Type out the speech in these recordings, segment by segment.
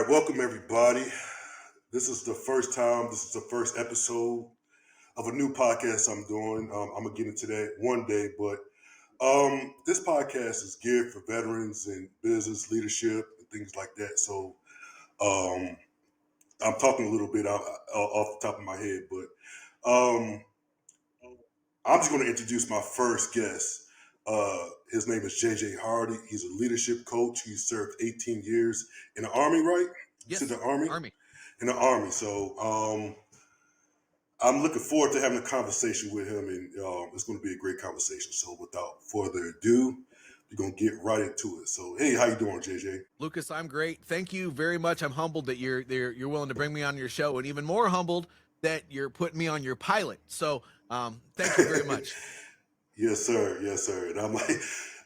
welcome everybody. This is the first time, this is the first episode of a new podcast I'm doing. I'm gonna get into that one day, but this podcast is geared for veterans and business leadership and things like that. So um, I'm talking a little bit off the top of my head, but I'm just going to introduce my first guest. His name is JJ Hardy. He's a leadership coach. He served 18 years in the Army, right? You said Yes, the Army? Army. In the Army. So I'm looking forward to having a conversation with him, and it's going to be a great conversation. So without further ado, we're going to get right into it. So, hey, how you doing, JJ? Lucas, I'm great. Thank you very much. I'm humbled that you're willing to bring me on your show, and even more humbled that you're putting me on your pilot. So, thank you very much. Yes, sir. Yes, sir. And I'm like,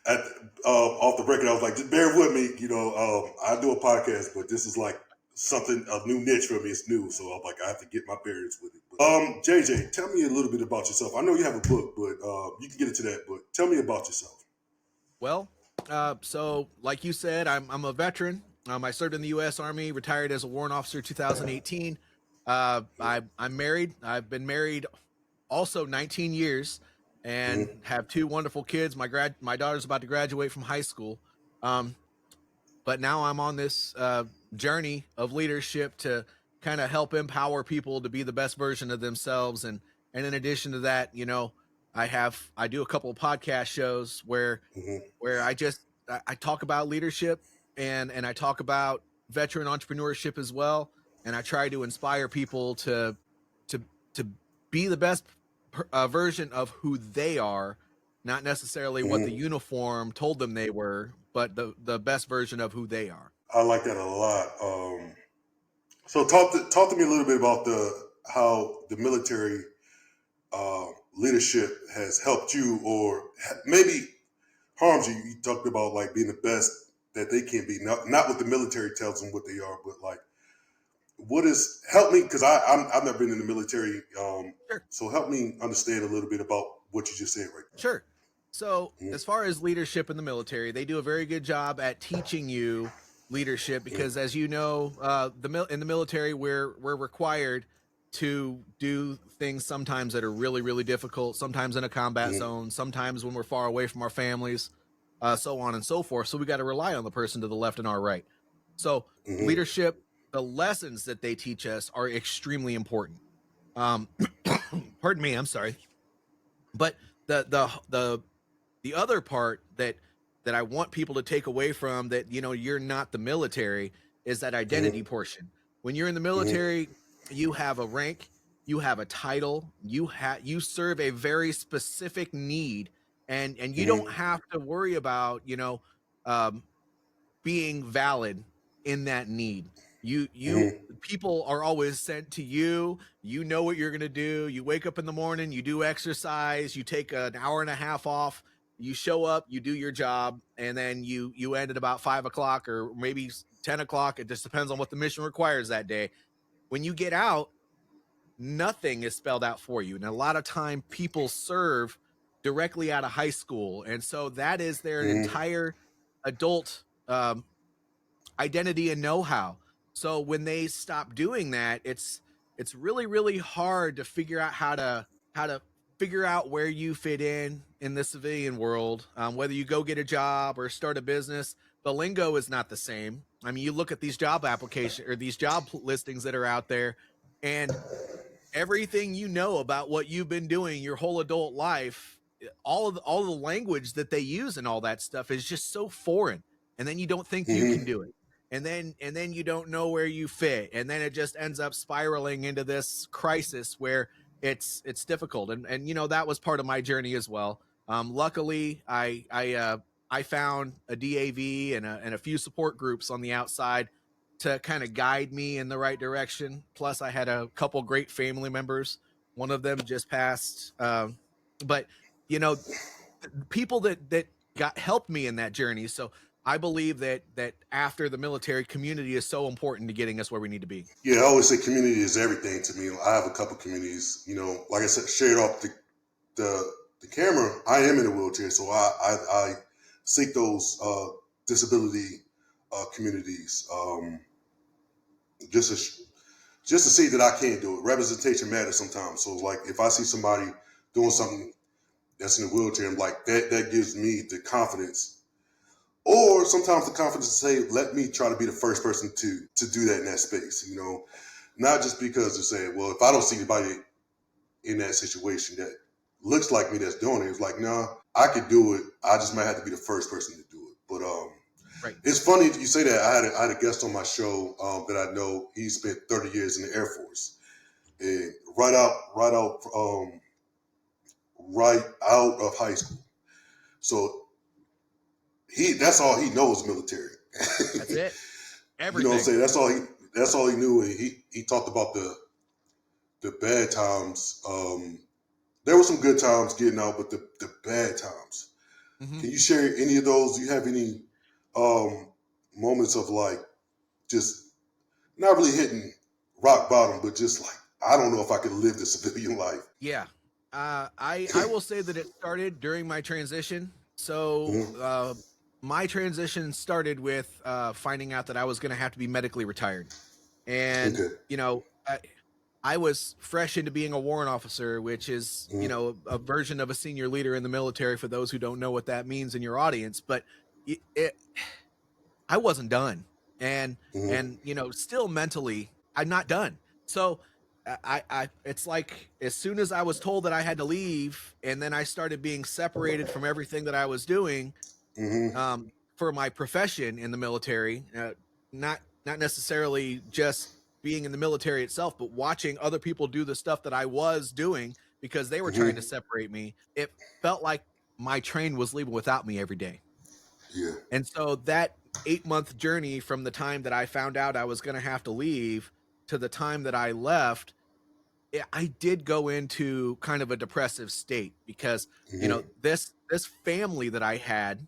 at, off the record, I was like, just bear with me. I do a podcast, but this is like something, a new niche for me. It's new. So I'm like, I have to get my bearings with it. But, JJ, tell me a little bit about yourself. I know you have a book, but you can get into that. But tell me about yourself. Well, so like you said, I'm a veteran. I served in the U.S. Army, retired as a warrant officer 2018. I'm married. I've been married also 19 years and Mm-hmm. have two wonderful kids. My daughter's about to graduate from high school. Um, but now I'm on this journey of leadership to kind of help empower people to be the best version of themselves. And in addition to that, I do a couple of podcast shows Mm-hmm. where I talk about leadership and I talk about veteran entrepreneurship as well. And I try to inspire people to to be the best version of who they are, not necessarily what the Mm-hmm. uniform told them they were, but the best version of who they are. I like that a lot. So talk to me a little bit about the how the military uh, leadership has helped you, or maybe harms you. You talked about like being the best that they can be, not what the military tells them what they are, but like what is help me because I've never been in the military, Sure. so help me understand a little bit about what you just said right Sure. So, there. as far as leadership in the military, they do a very good job at teaching you leadership Mm-hmm. because, as you know, in the military, we're required to do things sometimes that are really really difficult. Sometimes in a combat Mm-hmm. zone. Sometimes when we're far away from our families, so on and so forth. So we got to rely on the person to the left and our right. So Mm-hmm. leadership, the lessons that they teach us are extremely important. Um, pardon me. I'm sorry, but the other part that I want people to take away from that, you're not the military, is that identity Mm-hmm. portion. When you're in the Mm-hmm. military, you have a rank, you have a title, you serve a very specific need, and you don't Mm-hmm. have to worry about, um, being valid in that need. You Mm-hmm. people are always sent to you. You know what you're going to do. You wake up in the morning, you do exercise, you take an hour and a half off, you show up, you do your job, and then you end at about 5 o'clock or maybe 10 o'clock. It just depends on what the mission requires that day. When you get out, nothing is spelled out for you, and a lot of time people serve directly out of high school, and so that is their Mm-hmm. entire adult identity and know-how. So when they stop doing that, it's really really hard to figure out how to figure out where you fit in the civilian world. Whether you go get a job or start a business, the lingo is not the same. I mean, you look at these job application or these job listings that are out there, and everything you know about what you've been doing your whole adult life, all the language that they use and all that stuff is just so foreign, and then you don't think you can Mm-hmm. do it, and then you don't know where you fit, and then it just ends up spiraling into this crisis where it's difficult, and that was part of my journey as well. Luckily, I found a DAV and a few support groups on the outside to kind of guide me in the right direction. Plus, I had a couple great family members. One of them just passed, but you know, people that got helped me in that journey. So I believe that after the military, community is so important to getting us where we need to be. Yeah, I always say community is everything to me. I have a couple communities, like I said, shared off the camera. I am in a wheelchair, so I seek those disability communities. just to just to see that I can do it. Representation matters sometimes. So like if I see somebody doing something that's in a wheelchair, I'm like that gives me the confidence. Or sometimes the confidence to say, let me try to be the first person to do that in that space. You know, not just because they're saying, well, if I don't see anybody in that situation that looks like me that's doing it, it's like, nah, I could do it. I just might have to be the first person to do it. But Right. it's funny you say that. I had a guest on my show that I know. He spent 30 years in the Air Force, and right out of high school. So that's all he knows military. That's it. You know what I'm Everything. saying? That's all he knew. And he talked about the bad times. There were some good times getting out, but the bad times. Hmm. Can you share any of those? Do you have any um, moments of like just not really hitting rock bottom, but just like I don't know if I could live the civilian life. Yeah. I will say that it started during my transition. So Mhm. my transition started with finding out that I was going to have to be medically retired, and Okay. I was fresh into being a warrant officer, which is, Mhm. a version of a senior leader in the military for those who don't know what that means in your audience. But it I wasn't done. And Mhm. still mentally I'm not done. So it's like as soon as I was told that I had to leave and then I started being separated from everything that I was doing Mhm. for my profession in the military, not necessarily just being in the military itself, but watching other people do the stuff that I was doing because they were trying to Mhm. separate me. It felt like my train was leaving without me every day. Yeah. And so that 8-month journey from the time that I found out I was going to have to leave to the time that I left, I did go into kind of a depressive state because, Mhm. this family that I had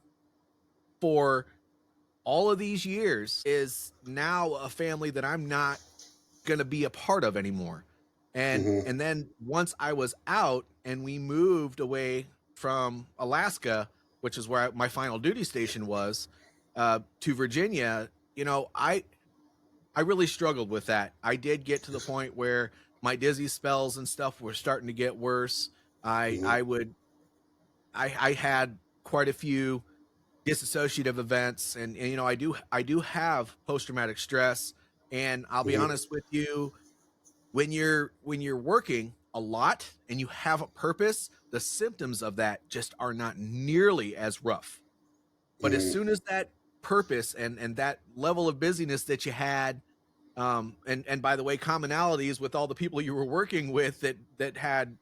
for all of these years is now a family that I'm not going to be a part of anymore. Mhm. And then once I was out and we moved away from Alaska, which is where my final duty station was, to Virginia, I really struggled with that. I did get to the point where my dizzy spells and stuff were starting to get worse. I Mhm. I would I had quite a few disassociative events, and I do have post traumatic stress. And I'll be Mhm. honest with you, when you're working a lot and you have a purpose, the symptoms of that just are not nearly as rough. But as Mhm. soon as that purpose and that level of busyness that you had, and by the way, commonalities with all the people you were working with that had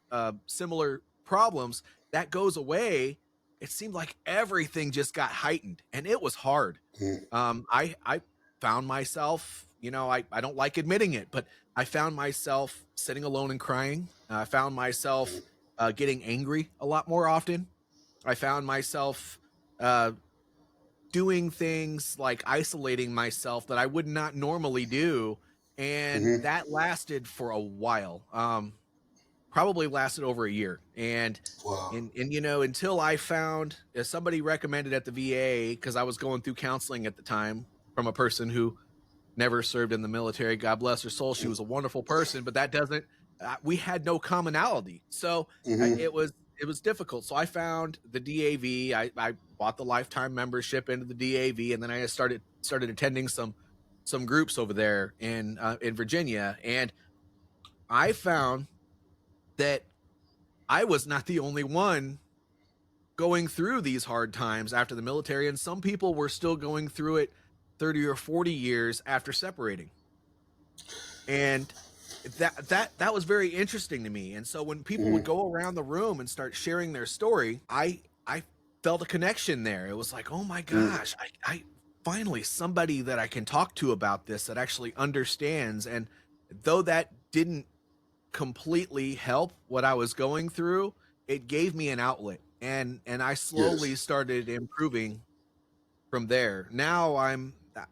similar problems, that goes away. It seemed like everything just got heightened, and it was hard. Mhm. I found myself, I don't like admitting it, but I found myself sitting alone and crying. I found myself getting angry a lot more often. I found myself uh, doing things like isolating myself that I would not normally do, and Mhm. that lasted for a while. Probably lasted over a year, and Wow. until I found, somebody recommended at the VA, because I was going through counseling at the time from a person who never served in the military. God bless her soul. She was a wonderful person, but that doesn't. We had no commonality, so Mhm. it was difficult. So I found the DAV. I bought the lifetime membership into the DAV, and then I started attending some groups over there in Virginia, and I found that I was not the only one going through these hard times after the military, and some people were still going through it 30 or 40 years after separating. And that was very interesting to me. And so when people would Mhm. go around the room and start sharing their story, I felt a connection there. It was like, oh my Mhm. gosh, I finally somebody that I can talk to about this that actually understands. And though that didn't completely help what I was going through, it gave me an outlet. And I slowly Yes. started improving from there. Now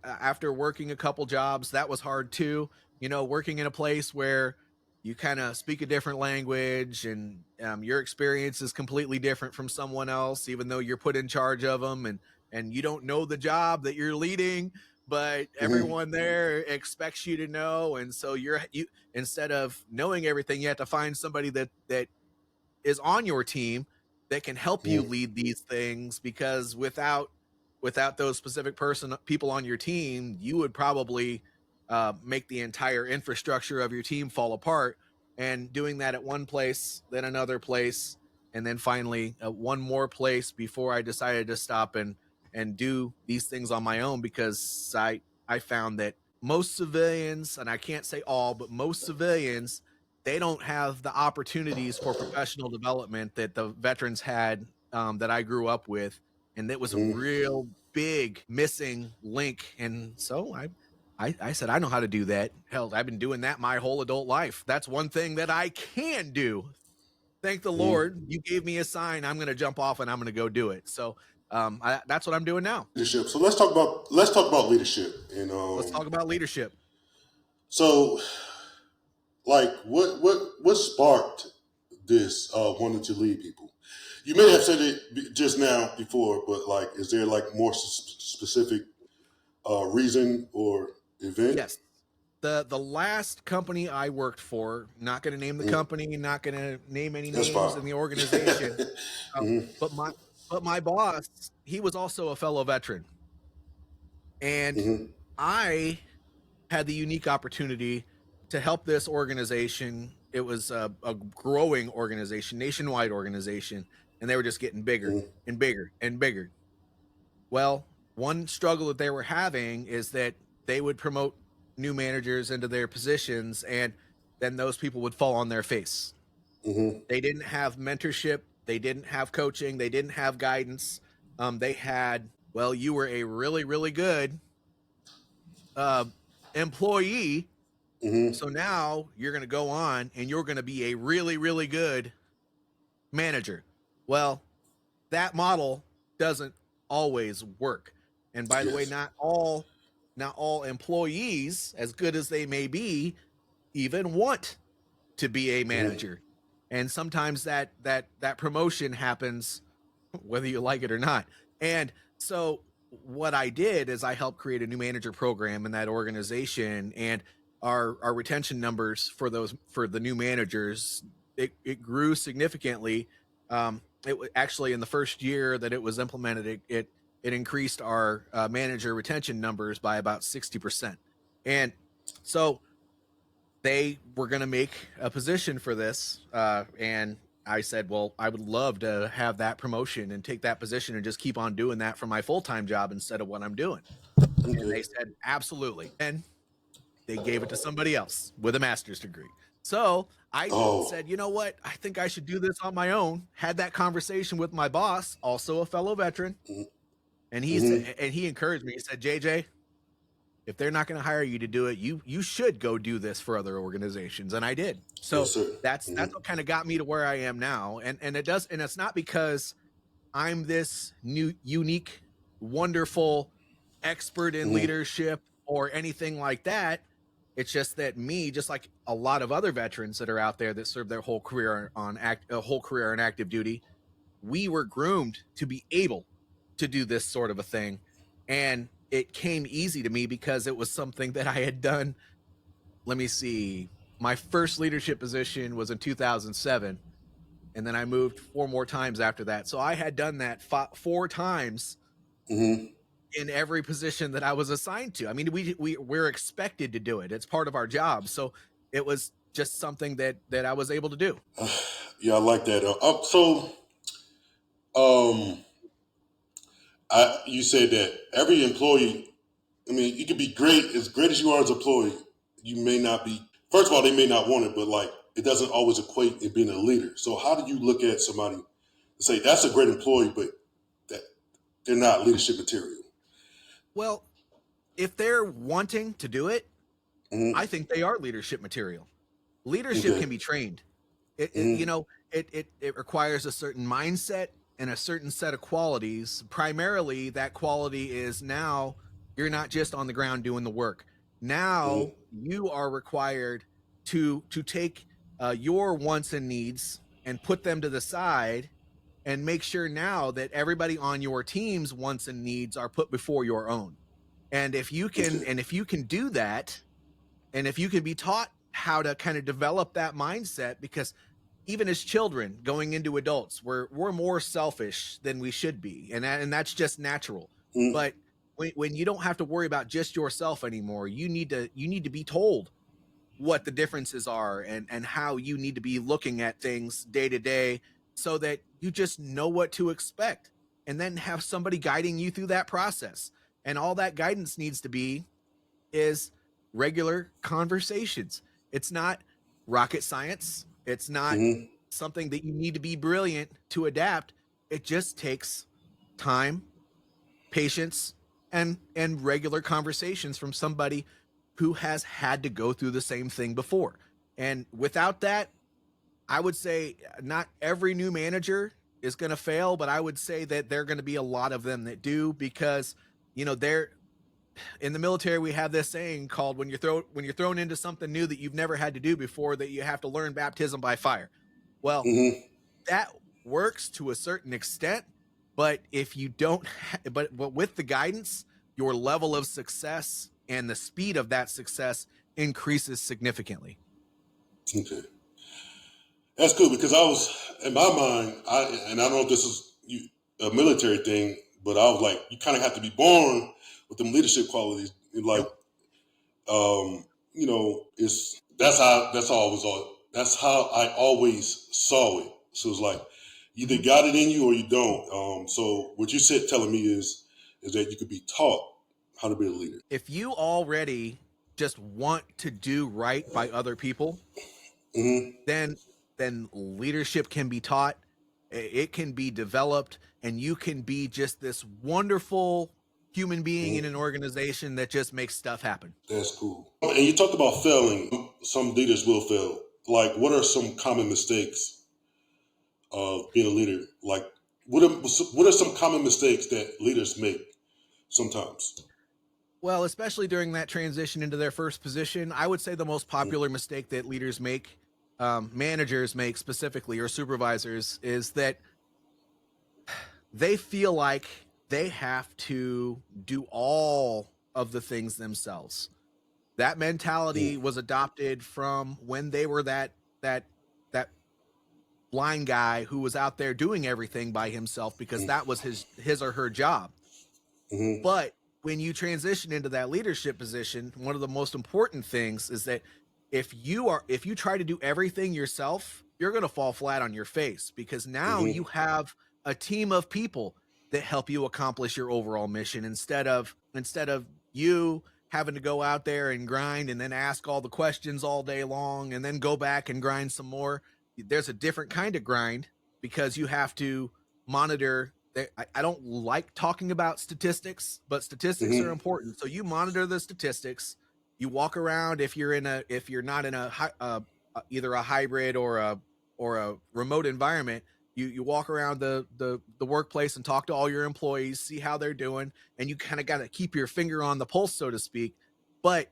after working a couple jobs, that was hard too. Working in a place where you kind of speak a different language, and your experience is completely different from someone else, even though you're put in charge of them, and you don't know the job that you're leading. but Mm-hmm. everyone there expects you to know, and so you instead of knowing everything, you have to find somebody that is on your team that can help you Mm-hmm. lead these things, because without those specific people on your team, you would probably make the entire infrastructure of your team fall apart. And doing that at one place, then another place, and then finally one more place before I decided to stop and do these things on my own, because I found that most civilians, and I can't say all, but most civilians, they don't have the opportunities for professional development that the veterans had, that I grew up with, and it was a Mm-hmm. real big missing link. And so I said, I know how to do that. Hell, I've been doing that my whole adult life. That's one thing that I can do. Thank the Mm-hmm. Lord, you gave me a sign. I'm going to jump off and I'm going to go do it. So that's what I'm doing now. Leadership. So let's talk about leadership. And Let's talk about leadership. so like what sparked this wanting to lead people? You may have said it just now before, but like, is there like more specific reason or event? Yes. The last company I worked for, not going to name the Mm, company, not going to name any that's names fine. in the organization, uh, Hmm. but my boss, he was also a fellow veteran, and Hmm. I had the unique opportunity to help this organization. It was a growing organization, nationwide organization, and they were just getting bigger Hmm. and bigger and bigger. Well, one struggle that they were having is that they would promote new managers into their positions, and then those people would fall on their face. Hmm. They didn't have mentorship, they didn't have coaching, they didn't have guidance. They had, well, you were a really, really good uh, employee, Hmm. so now you're going to go on and you're going to be a really, really good manager. Well, that model doesn't always work. And by the way, Yes. not all employees, as good as they may be, even want to be a Hmm. manager. And sometimes that promotion happens whether you like it or not. And so what I did is I helped create a new manager program in that organization, and our retention numbers for the new managers, it grew significantly. It actually, in the first year that it was implemented, it increased our manager retention numbers by about 60%. And so they were going to make a position for this, and I said, well, I would love to have that promotion and take that position and just keep on doing that for my full-time job instead of what I'm doing. And Okay. they said, absolutely. And they gave it to somebody else with a master's degree. So I Oh. said, you know what, I think I should do this on my own. Had that conversation with my boss, also a fellow veteran, and he said, Hmm. and he encouraged me. He said, JJ, if they're not going to hire you to do it, you should go do this for other organizations. And I did. Yes, So sir. that's Hmm. what kind of got me to where I am now. And it does, and it's not because I'm this new, unique, wonderful expert in Hmm. leadership or anything like that. It's just that me, just like a lot of other veterans that are out there that serve their whole career a whole career on active duty, we were groomed to be able to do this sort of a thing. And it came easy to me because it was something that I had done. Let me see. My first leadership position was in 2007, and then I moved four more times after that. So I had done that four times Hmm. in every position that I was assigned to. I mean, we're expected to do it. It's part of our job. So it was just something that I was able to do. Yeah, I like that. Um, you said that every employee. I mean, you could be great as you are as an employee. You may not be. First of all, they may not want it, but like it doesn't always equate in being a leader. So, how do you look at somebody and say that's a great employee, but that they're not leadership material? Well, if they're wanting to do it, I Hmm. think they are leadership material. Leadership Okay. can be trained. You Hmm. know, it requires a certain mindset and a certain set of qualities. Primarily, that quality is now you're not just on the ground doing the work. Now Hmm. you are required to take your wants and needs and put them to the side and make sure now that everybody on your team's wants and needs are put before your own. And Okay. if you can do that, and if you can be taught how to kind of develop that mindset, because even as children going into adults, we're more selfish than we should be, and that's just natural. Mm-hmm. But when you don't have to worry about just yourself anymore, you need to be told what the differences are, and how you need to be looking at things day to day, so that you just know what to expect, and then have somebody guiding you through that process. And all that guidance needs to be is regular conversations. It's not rocket science. It's not Mm-hmm. something that you need to be brilliant to adapt. It just takes time, patience, and regular conversations from somebody who has had to go through the same thing before. And without that, I would say not every new manager is going to fail, but I would say that there are going to be a lot of them that do, because they're in the military. We have this saying called, when you're thrown into something new that you've never had to do before, that you have to learn baptism by fire. Well, Mm-hmm. that works to a certain extent, but if you don't but with the guidance, your level of success and the speed of that success increases significantly. Okay. That's good because I was in my mind, and I don't know if this is a military thing, but I was like, you kind of have to be born with them leadership qualities. Like, Yep. it's that's how I always saw it. So it's like you either Mhm. got it in you or you don't. So what you said telling me is that you could be taught how to be a leader. If you already just want to do right by other people, Mm-hmm. then leadership can be taught, it can be developed, and you can be just this wonderful human being in Mm-hmm. an organization that just makes stuff happen. That's cool. And you talked about failing. Some leaders will fail. Like, what are some common mistakes of being a leader? Like, what are some common mistakes that leaders make sometimes? Well, especially during that transition into their first position, I would say the most Mm-hmm. popular mistake that leaders make, managers make specifically, or supervisors, is that they feel like they have to do all of the things themselves. That mentality was adopted from when they were that that blind guy who was out there doing everything by himself, because that was his or her job. Mm-hmm. But when you transition into that leadership position, one of the most important things is that if you try to do everything yourself, you're going to fall flat on your face, because now Mm-hmm. you have a team of people that help you accomplish your overall mission, instead of you having to go out there and grind and then ask all the questions all day long and then go back and grind some more. There's a different kind of grind, because you have to monitor. I don't like talking about statistics, but statistics are Mm-hmm. important. So you monitor the statistics. You walk around, if you're not in either a hybrid or a remote environment. You walk around the workplace and talk to all your employees, see how they're doing, and you kind of got to keep your finger on the pulse, so to speak. But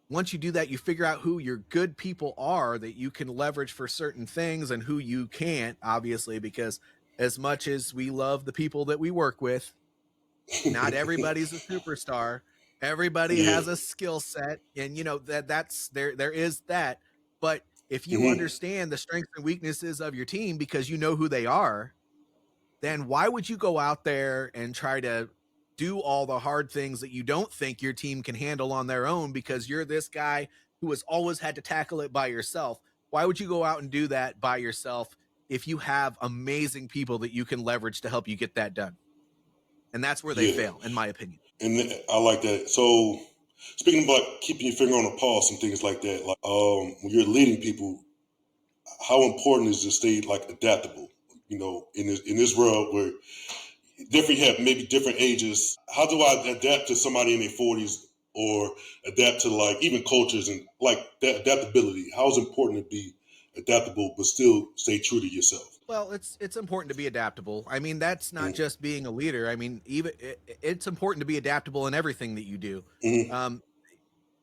once you do that, you figure out who your good people are that you can leverage for certain things, and who you can't, obviously, because as much as we love the people that we work with, not everybody's a superstar. Everybody Yeah. has a skill set, and that's there is that. But if you Mm-hmm. understand the strengths and weaknesses of your team because you know who they are, then why would you go out there and try to do all the hard things that you don't think your team can handle on their own, because you're this guy who has always had to tackle it by yourself? Why would you go out and do that by yourself if you have amazing people that you can leverage to help you get that done? And that's where they Yeah. fail, in my opinion. And I like that. So, speaking about keeping your finger on the pulse and things like that, like when you're leading people, how important is to stay like adaptable? In this world where different have maybe different ages, how do I adapt to somebody in their 40s or adapt to like even cultures and like that adaptability? How is it important to be adaptable but still stay true to yourself? Well, it's important to be adaptable. I mean, that's not Mm-hmm. just being a leader. I mean, it's important to be adaptable in everything that you do. Mm-hmm. Um,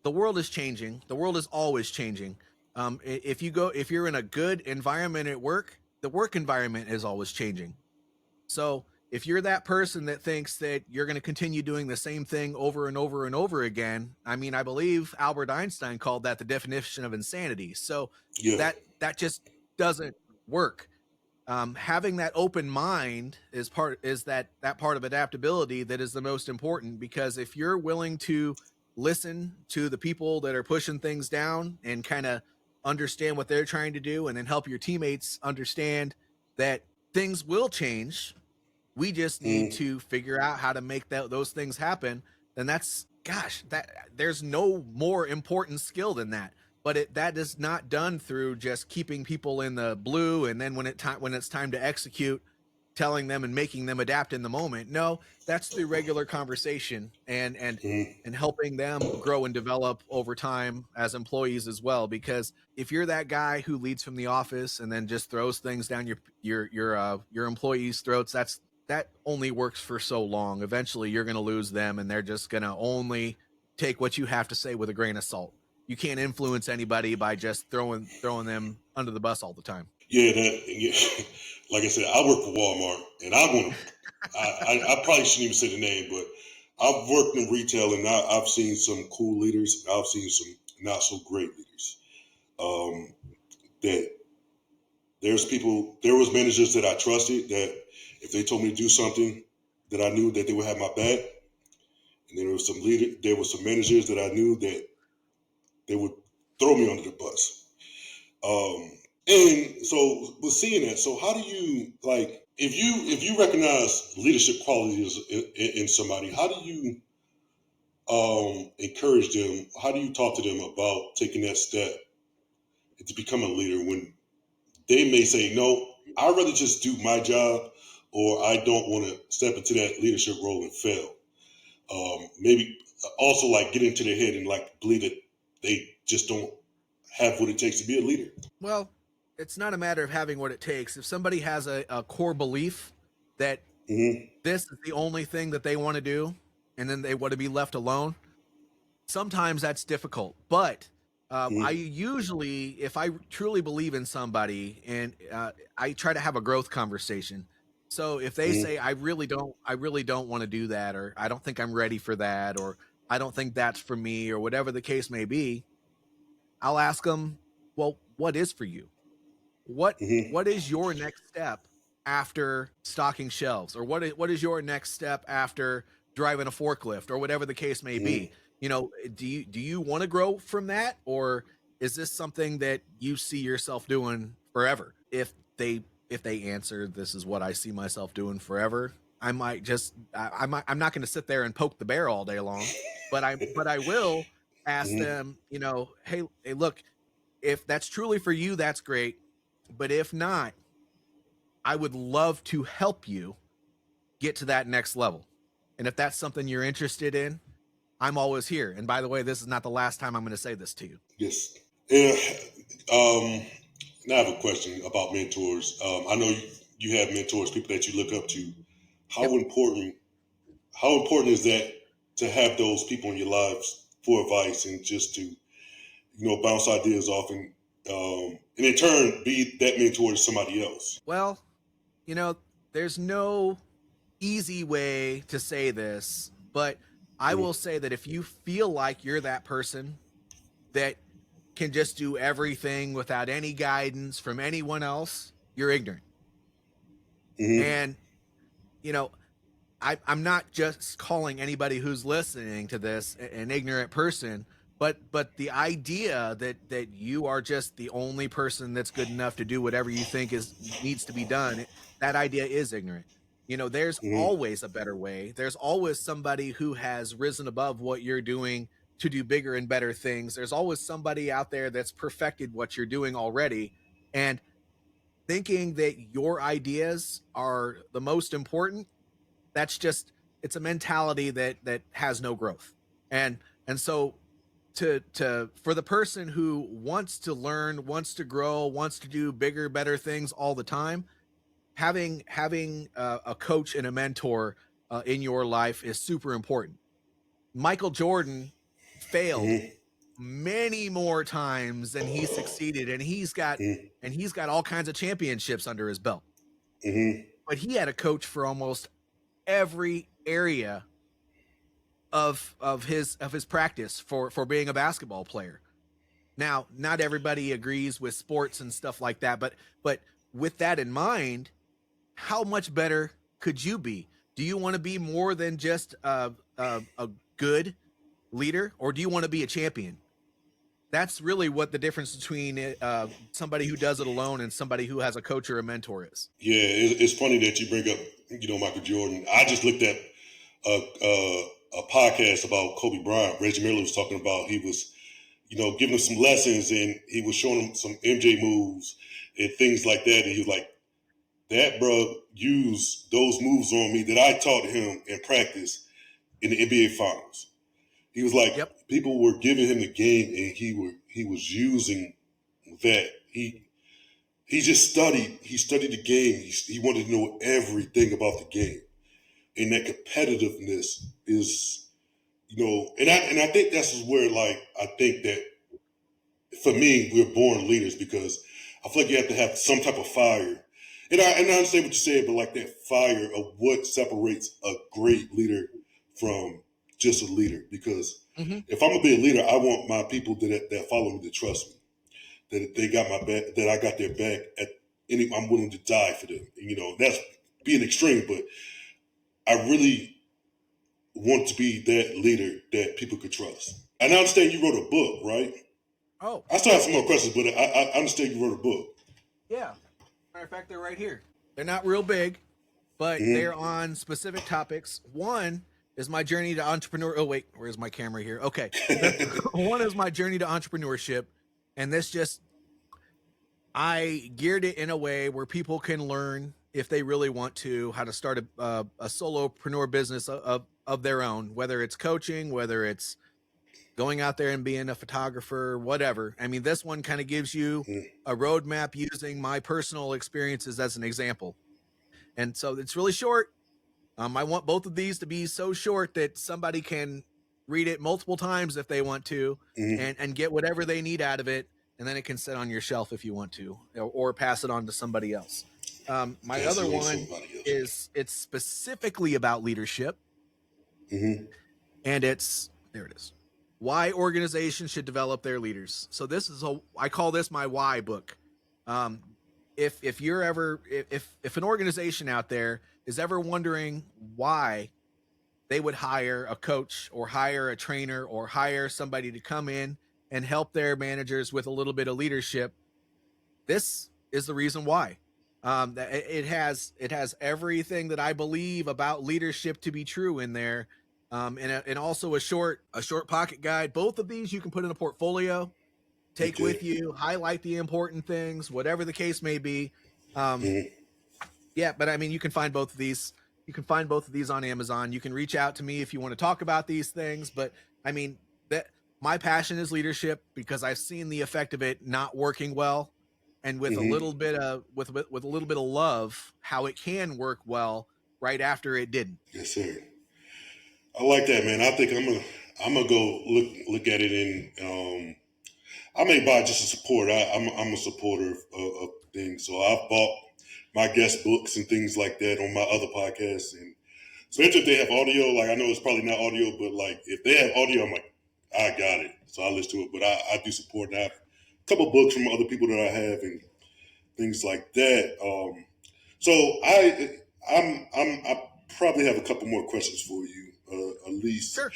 the world is changing. The world is always changing. If you're in a good environment at work, the work environment is always changing. So if you're that person that thinks that you're going to continue doing the same thing over and over and over again, I mean, I believe Albert Einstein called that the definition of insanity. So Yeah. that just doesn't work. Having that open mind is that part of adaptability that is the most important, because if you're willing to listen to the people that are pushing things down and kind of understand what they're trying to do, and then help your teammates understand that things will change, we just need Mm, to figure out how to make those things happen. Then that's, gosh, that there's no more important skill than that. But that is not done through just keeping people in the blue, and then when it's time to execute, telling them and making them adapt in the moment. No, that's through regular conversation, mm, and helping them grow and develop over time as employees as well. Because if you're that guy who leads from the office and then just throws things down your employees' throats, that only works for so long. Eventually you're going to lose them, and they're just going to only take what you have to say with a grain of salt. You can't influence anybody by just throwing them under the bus all the time. yeah, yeah. Like I said, I work for Walmart, and I want to. I probably shouldn't even say the name, but I've worked in retail, and I've seen some cool leaders. I've seen some not so great leaders. Um, that there was managers that I trusted that if they told me to do something, that I knew that they would have my back, and there was some managers that I knew that they would throw me under the bus. Um, and so, with seeing that, so how do you like if you recognize leadership qualities in somebody? How do you encourage them? How do you talk to them about taking that step to become a leader when they may say, "No, I'd rather just do my job," or "I don't want to step into that leadership role and fail." Maybe also like get into their head and like believe that they just don't have what it takes to be a leader. Well, it's not a matter of having what it takes. If somebody has a core belief that Hmm. this is the only thing that they want to do, and then they want to be left alone, sometimes that's difficult. But I Hmm. usually, if I truly believe in somebody, and I try to have a growth conversation. So if they Hmm. say, I really don't want to do that, or I don't think I'm ready for that, or I don't think that's for me, or whatever the case may be, I'll ask them, well, what is for you? what Hmm. what is your next step after stocking shelves, or what is your next step after driving a forklift, or whatever the case may be? Hmm. Do you want to grow from that, or is this something that you see yourself doing forever? If they answer, this is what I see myself doing forever, I might just I'm not going to sit there and poke the bear all day long, but I will ask Hmm. them, hey, look, if that's truly for you, that's great. But if not, I would love to help you get to that next level. And if that's something you're interested in, I'm always here. And by the way, this is not the last time I'm going to say this to you. Yes. Yeah. Um, Now I have a question about mentors. I know you have mentors, people that you look up to. How Yep. important how important is that to have those people in your lives for advice and just to bounce ideas off and in turn be that mentor to somebody else? Well, you know, there's no easy way to say this, but I will Mm-hmm. say that if you feel like you're that person that can just do everything without any guidance from anyone else, you're ignorant. Mm-hmm. And, you know, I'm not just calling anybody who's listening to this an ignorant person, but the idea that you are just the only person that's good enough to do whatever you think is needs to be done, that idea is ignorant. There's Mm-hmm. always a better way. There's always somebody who has risen above what you're doing to do bigger and better things. There's always somebody out there that's perfected what you're doing already. And thinking that your ideas are the most important, that's just, it's a mentality that has no growth. And so to for the person who wants to learn, wants to grow, wants to do bigger, better things all the time, having a coach and a mentor in your life is super important. Michael Jordan failed Mm-hmm. many more times than he succeeded, and he's got all kinds of championships under his belt. Mm-hmm. But he had a coach for almost every area of his practice for being a basketball player. Now, not everybody agrees with sports and stuff like that, but with that in mind, how much better could you be? Do you want to be more than just a good leader, or do you want to be a champion? That's really what the difference between somebody who does it alone and somebody who has a coach or a mentor is. Yeah, it's funny that you bring up, Michael Jordan. I just looked at a podcast about Kobe Bryant. Reggie Miller was talking about he was, giving him some lessons and he was showing him some MJ moves and things like that. And he was like, that bro used those moves on me that I taught him in practice in the NBA Finals. He was like, Yep. people were giving him the game and he was using that. He just studied. He studied the game. He wanted to know everything about the game, and that competitiveness is, and I think that's where, like, I think that for me, we're born leaders because I feel like you have to have some type of fire. And I understand what you said, but like that fire of what separates a great leader from just a leader. Because Mm-hmm. if I'm gonna be a leader, I want my people that follow me to trust me, that they got my back, that I got their back at any. I'm willing to die for them. That's being extreme, but I really want to be that leader that people could trust. And I understand you wrote a book, right? Oh, I still have some more questions, but I understand you wrote a book. yeah. Matter of fact, they're right here. They're not real big, but they're on specific topics. One is my journey to entrepreneur. Oh wait, where's my camera here? Okay, one is my journey to entrepreneurship, and this just I geared it in a way where people can learn if they really want to how to start a solopreneur business of their own, whether it's coaching, whether it's going out there and being a photographer, whatever. I mean, this one kind of gives you a roadmap using my personal experiences as an example. And so it's really short. I want both of these to be so short that somebody can read it multiple times if they want to and get whatever they need out of it. And then it can sit on your shelf if you want to, or pass it on to somebody else. My other one is it's specifically about leadership. Mm-hmm. And there it is. Why organizations should develop their leaders. So this is I call this my why book. If you're ever if an organization out there is ever wondering why they would hire a coach or hire a trainer or hire somebody to come in and help their managers with a little bit of leadership, this is the reason why. It has everything that I believe about leadership to be true in there, and also a short pocket guide. Both of these you can put in a portfolio, take with you, highlight the important things, whatever the case may be. Yeah, but I mean, you can find both of these. You can find both of these on Amazon. You can reach out to me if you want to talk about these things. But I mean, that my passion is leadership because I've seen the effect of it not working well, and with a little bit of with a little bit of love, how it can work well right after it didn't. Yes, sir. I like that, man. I think I'm gonna go look at it, and I may buy just a support. I'm a supporter of things, so I've bought my guest books and things like that on my other podcasts, and especially if they have audio. Like, I know it's probably not audio, but like if they have audio, I'm like, I got it, so I listen to it. But I do support, and I have a couple books from other people that I have and things like that. So I probably have a couple more questions for you, at least. Sure.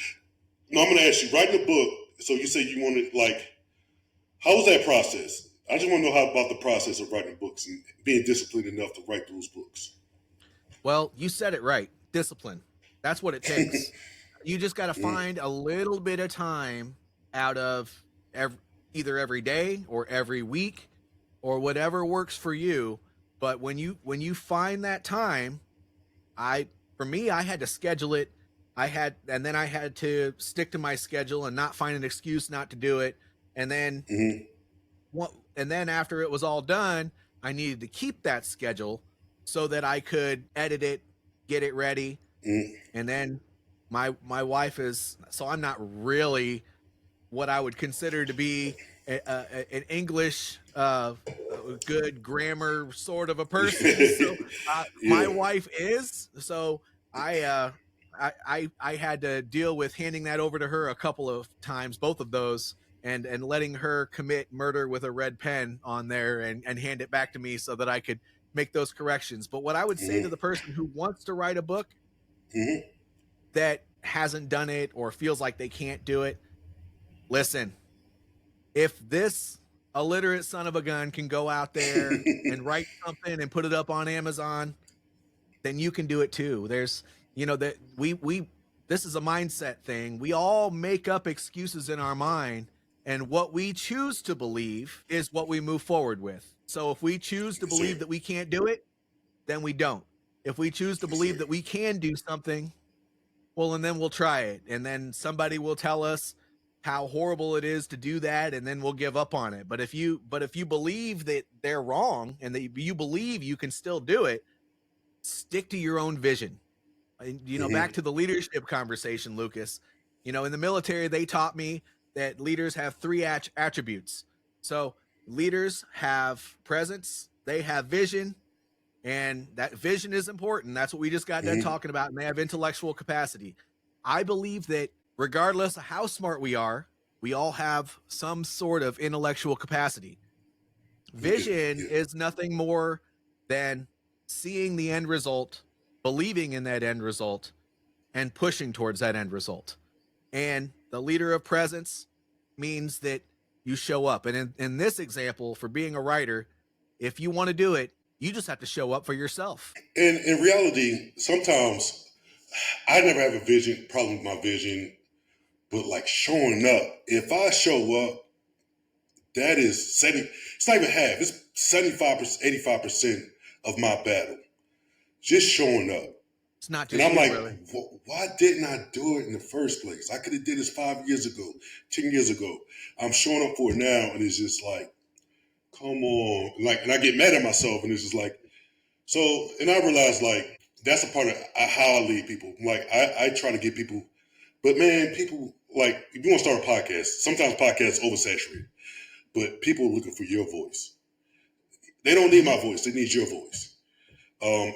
No, I'm going to ask you, writing a book. So you say you wanted, like, how was that process? I just want to know how about the process of writing books and being disciplined enough to write those books. Well, you said it right. Discipline. That's what it takes. You just got to find a little bit of time out of either every day or every week or whatever works for you. But when you find that time, for me, I had to schedule it. And then I had to stick to my schedule and not find an excuse not to do it. And then, and then after it was all done, I needed to keep that schedule so that I could edit it, get it ready. And then my wife is, so I'm not really what I would consider to be an English good grammar sort of a person. So my wife is, so I had to deal with handing that over to her a couple of times, both of those, and letting her commit murder with a red pen on there and hand it back to me so that I could make those corrections. But what I would say to the person who wants to write a book Mm-hmm. that hasn't done it or feels like they can't do it, listen, if this illiterate son of a gun can go out there and write something and put it up on Amazon, then you can do it too. There's, that we this is a mindset thing. We all make up excuses in our mind, and what we choose to believe is what we move forward with. So if we choose to Yes, sir. believe that we can't do it, then we don't. If we choose to Yes, believe sir. that we can do something, well, and then we'll try it, and then somebody will tell us how horrible it is to do that, and then we'll give up on it. But if you believe that they're wrong and that you believe you can still do it, stick to your own vision. Back Mm-hmm. to the leadership conversation, Lucas. In the military, they taught me that leaders have three attributes. So leaders have presence, they have vision, and that vision is important. That's what we just got done Mm-hmm. talking about. And they have intellectual capacity. I believe that regardless of how smart we are, we all have some sort of intellectual capacity. Okay. Vision Yeah. is nothing more than seeing the end result, believing in that end result, and pushing towards that end result. And the leader of presence means that you show up. And in this example, for being a writer, if you want to do it, you just have to show up for yourself. And in reality, sometimes I never have a vision, problem with my vision, but like showing up. If I show up, that is 70, it's not even half, it's 75%, 85% of my battle. Just showing up. It's not And just I'm you, like, brother. why didn't I do it in the first place? I could have did this 5 years ago, 10 years ago. I'm showing up for it now, and it's just like, come on. Like, and I get mad at myself, and it's just like, so, and I realize like, that's a part of how I lead people. Like, I try to get people, but man, people, like, if you want to start a podcast, sometimes podcasts oversaturated, but people are looking for your voice. They don't need Mm-hmm. my voice, they need your voice.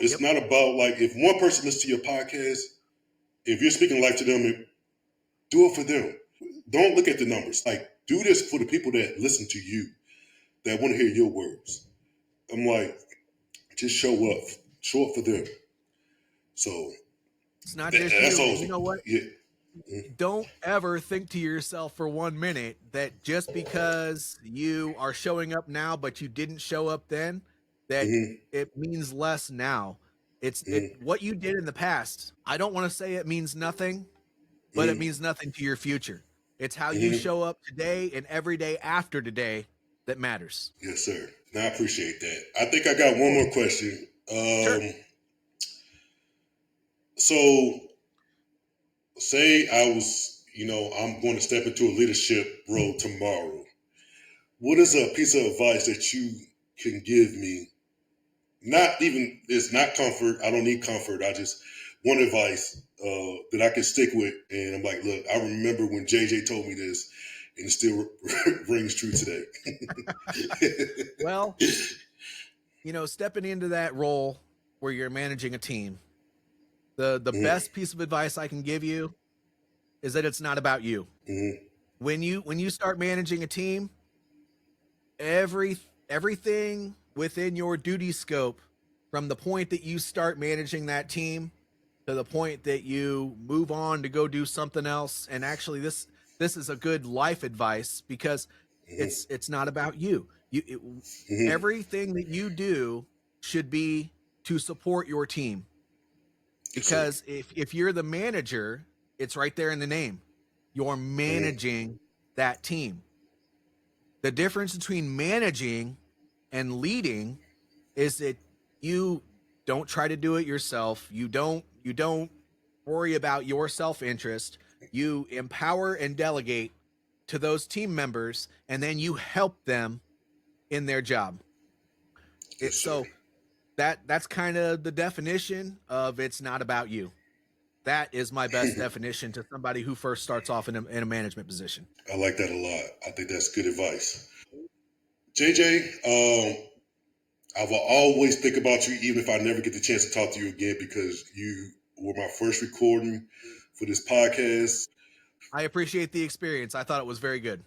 It's Yep. not about like, if one person listens to your podcast, if you're speaking life to them, do it for them. Don't look at the numbers. Like, do this for the people that listen to you, that want to hear your words. I'm like, just show up for them. So It's not just that's you. And always, you know what? yeah. Don't ever think to yourself for 1 minute that just because you are showing up now, but you didn't show up then, that Mm-hmm, it means less now. It mm-hmm, what you did in the past. I don't want to say it means nothing, but it mm-hmm, means nothing to your future. It's how you mm-hmm. show up today and every day after today that matters. Yes, sir. And I appreciate that. I think I got one more question. Sure. So say I was, I'm going to step into a leadership role tomorrow. What is a piece of advice that you can give me? Not even, it's not comfort. I don't need comfort. I just want advice that I can stick with. And I'm like, look, I remember when JJ told me this, and it still rings true today. Well, stepping into that role where you're managing a team, the Mm-hmm, best piece of advice I can give you is that it's not about you. mm-hmm, When you start managing a team, every everything within your duty scope from the point that you start managing that team to the point that you move on to go do something else. And actually this is a good life advice because mm-hmm, it's not about you. mm-hmm. Everything that you do should be to support your team, Yes, sir. because if you're the manager, it's right there in the name. You're Mm-hmm, managing that team. The difference between managing and leading is that you don't try to do it yourself. You don't worry about your self-interest. You empower and delegate to those team members, and then you help them in their job. yes, sir. So that's kind of the definition of it's not about you. That is my best definition to somebody who first starts off in a management position. I like that a lot. I think that's good advice. JJ, I will always think about you, even if I never get the chance to talk to you again, because you were my first recording for this podcast. I appreciate the experience. I thought it was very good.